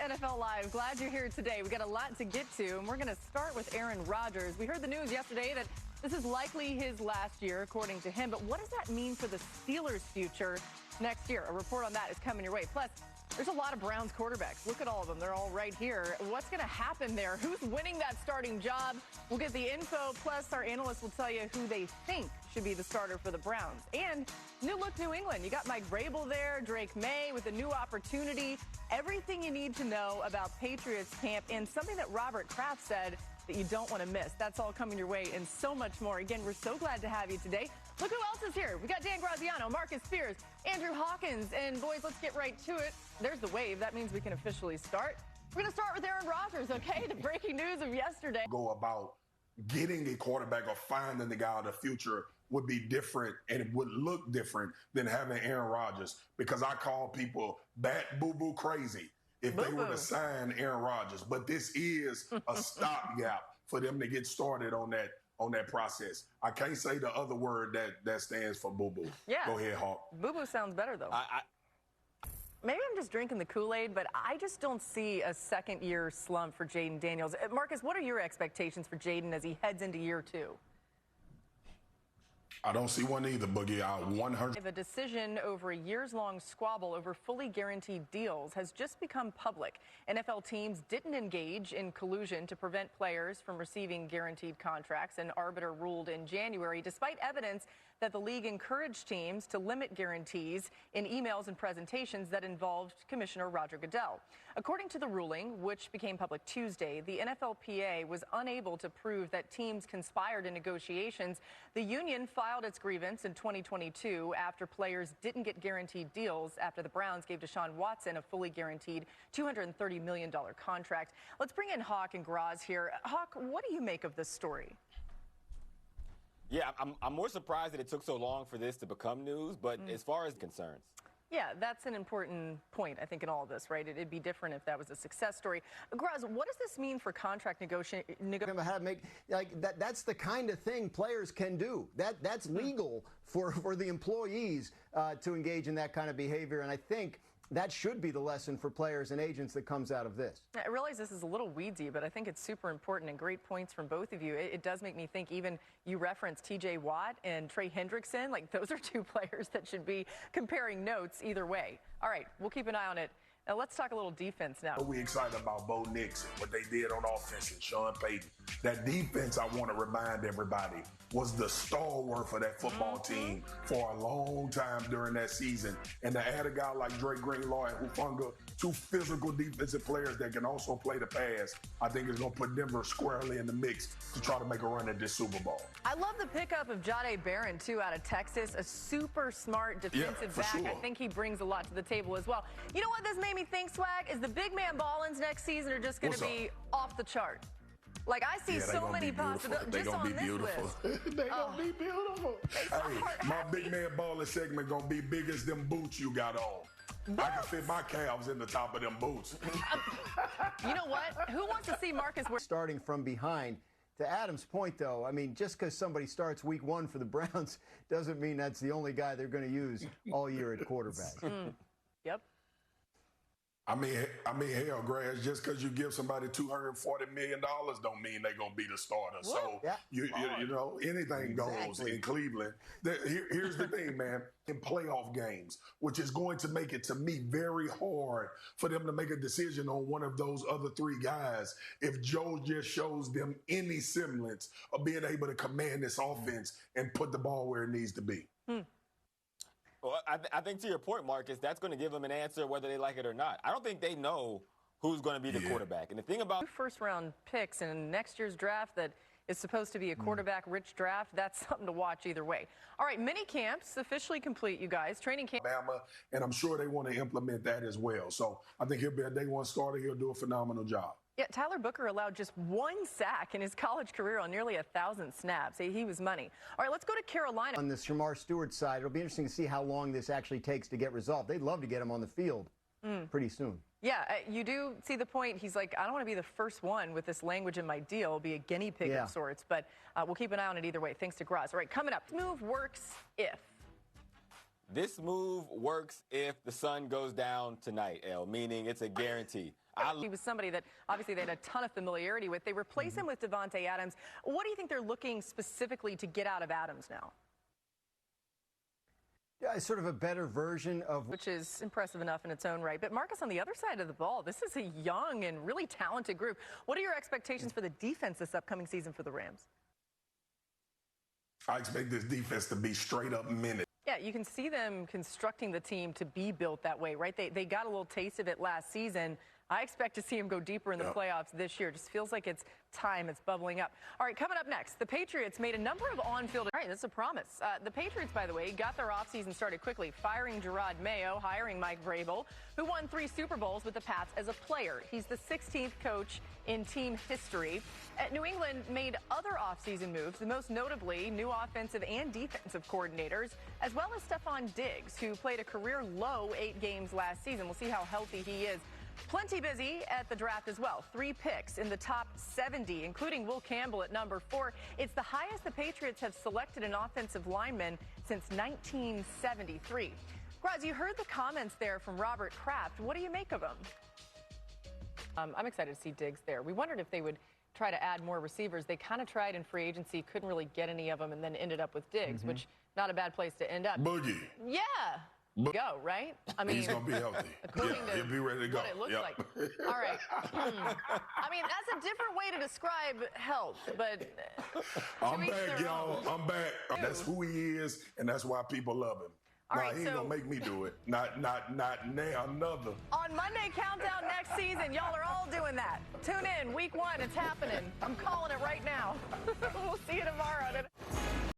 NFL Live. Glad you're here today. We got a lot to get to, and we're going to start with Aaron Rodgers. We heard the news yesterday that this is likely his last year, according to him. But what does that mean for the Steelers' future next year? A report on that is coming your way. Plus, there's a lot of Browns quarterbacks. Look at all of them. They're all right here. What's going to happen there? Who's winning that starting job? We'll get the info. Plus, our analysts will tell you who they think should be the starter for the Browns. And new look New England. You got Mike Vrabel there, Drake May with a new opportunity. Everything you need to know about Patriots camp, and something that Robert Kraft said that you don't want to miss. That's all coming your way and so much more. Again, we're so glad to have you today. Look who else is here. We got Dan Graziano, Marcus Spears, Andrew Hawkins. And boys, let's get right to it. There's the wave. That means we can officially start. We're going to start with Aaron Rodgers, okay? The breaking news of yesterday. Go about getting a quarterback or finding the guy of the future would be different, and it would look different than having Aaron Rodgers, because I call people bat boo-boo crazy if they were to sign Aaron Rodgers. But this is a stopgap for them to get started on that process. I can't say the other word that stands for boo-boo. Yeah. Go ahead, Hawk. Boo-boo sounds better, though. Maybe I'm just drinking the Kool-Aid, but I just don't see a second-year slump for Jayden Daniels. Marcus, what are your expectations for Jayden as he heads into year two? I don't see one either, Boogie. The decision over a years-long squabble over fully guaranteed deals has just become public. NFL teams didn't engage in collusion to prevent players from receiving guaranteed contracts. An arbiter ruled in January, despite evidence that the league encouraged teams to limit guarantees in emails and presentations that involved Commissioner Roger Goodell. According to the ruling, which became public Tuesday, the NFLPA was unable to prove that teams conspired in negotiations. The union filed its grievance in 2022 after players didn't get guaranteed deals after the Browns gave Deshaun Watson a fully guaranteed $230 million contract. Let's bring in Hawk and Graz here. Hawk, what do you make of this story? Yeah, I'm more surprised that it took so long for this to become news, but as far as concerns. Yeah, that's an important point, I think, in all of this, right? It'd be different if that was a success story. Graz, what does this mean for contract negotiation? That's the kind of thing players can do. That's legal for the employees to engage in that kind of behavior, and I think that should be the lesson for players and agents that comes out of this. I realize this is a little weedsy, but I think it's super important and great points from both of you. It does make me think, even you referenced T.J. Watt and Trey Hendrickson, like those are two players that should be comparing notes either way. All right, we'll keep an eye on it. Now let's talk a little defense now. We're excited about Bo Nix and what they did on offense and Sean Payton. That defense, I want to remind everybody, was the stalwart for that football team for a long time during that season. And to add a guy like Drake Greenlaw and Hufanga, two physical defensive players that can also play the pass, I think is going to put Denver squarely in the mix to try to make a run at this Super Bowl. I love the pickup of Jahdae Barron, too, out of Texas. A super smart defensive back. Sure. I think he brings a lot to the table as well. You know what this made me think, Swag? Is the big man ball-ins next season are just going to be off the chart. Like, I see so many possibilities just on this list. They going to be beautiful. Hey, my big man balling segment going to be big as them boots you got on. Boots? I can fit my calves in the top of them boots. You know what? Who wants to see Marcus starting from behind? To Adam's point, though, I mean, just because somebody starts week one for the Browns doesn't mean that's the only guy they're going to use all year at quarterback. Yep. I mean, hell, Graz, just because you give somebody $240 million don't mean they're going to be the starter. What? So, you know, anything goes in Cleveland. Here's the thing, man. In playoff games, which is going to make it, to me, very hard for them to make a decision on one of those other three guys if Joe just shows them any semblance of being able to command this offense and put the ball where it needs to be. Well, I think to your point, Marcus, that's going to give them an answer whether they like it or not. I don't think they know who's going to be the quarterback. And the thing about first-round picks in next year's draft that is supposed to be a quarterback-rich draft, that's something to watch either way. All right, mini camps officially complete, you guys. Training camp. Alabama, and I'm sure they want to implement that as well. So I think he'll be a day one starter. He'll do a phenomenal job. Yeah, Tyler Booker allowed just one sack in his college career on nearly 1,000 snaps. He was money. All right, let's go to Carolina. On the Shamar Stewart side, it'll be interesting to see how long this actually takes to get resolved. They'd love to get him on the field pretty soon. Yeah, you do see the point. He's like, I don't want to be the first one with this language in my deal, be a guinea pig of sorts. But we'll keep an eye on it either way. Thanks to Graz. All right, coming up, move works if. This move works if the sun goes down tonight, El, meaning it's a guarantee. He was somebody that obviously they had a ton of familiarity with. They replace him with Davante Adams. What do you think they're looking specifically to get out of Adams now? Yeah, it's sort of a better version of... Which is impressive enough in its own right. But Marcus, on the other side of the ball, this is a young and really talented group. What are your expectations for the defense this upcoming season for the Rams? I expect this defense to be straight up minute. Yeah, you can see them constructing the team to be built that way, right? They got a little taste of it last season. I expect to see him go deeper in the playoffs this year. Just feels like it's time. It's bubbling up. All right, coming up next, the Patriots made a number of on-field... All right, that's a promise. The Patriots, by the way, got their offseason started quickly, firing Gerard Mayo, hiring Mike Vrabel, who won 3 Super Bowls with the Pats as a player. He's the 16th coach in team history. New England made other offseason moves, the most notably new offensive and defensive coordinators, as well as Stephon Diggs, who played a career-low 8 games last season. We'll see how healthy he is. Plenty busy at the draft as well. 3 picks in the top 70, including Will Campbell at number 4. It's the highest the Patriots have selected an offensive lineman since 1973. Graz, you heard the comments there from Robert Kraft. What do you make of them? I'm excited to see Diggs there. We wondered if they would try to add more receivers. They kind of tried in free agency, couldn't really get any of them, and then ended up with Diggs, which not a bad place to end up. Boogie. Yeah. Go, right? I mean, he's going to be healthy. He'll be ready to go. What it looks like. All right. I mean, that's a different way to describe health, but... I'm back, y'all. I'm back. That's who he is, and that's why people love him. All right, he ain't going to make me do it. Not now, another. On Monday Countdown next season, y'all are all doing that. Tune in, week 1, it's happening. I'm calling it right now. We'll see you tomorrow.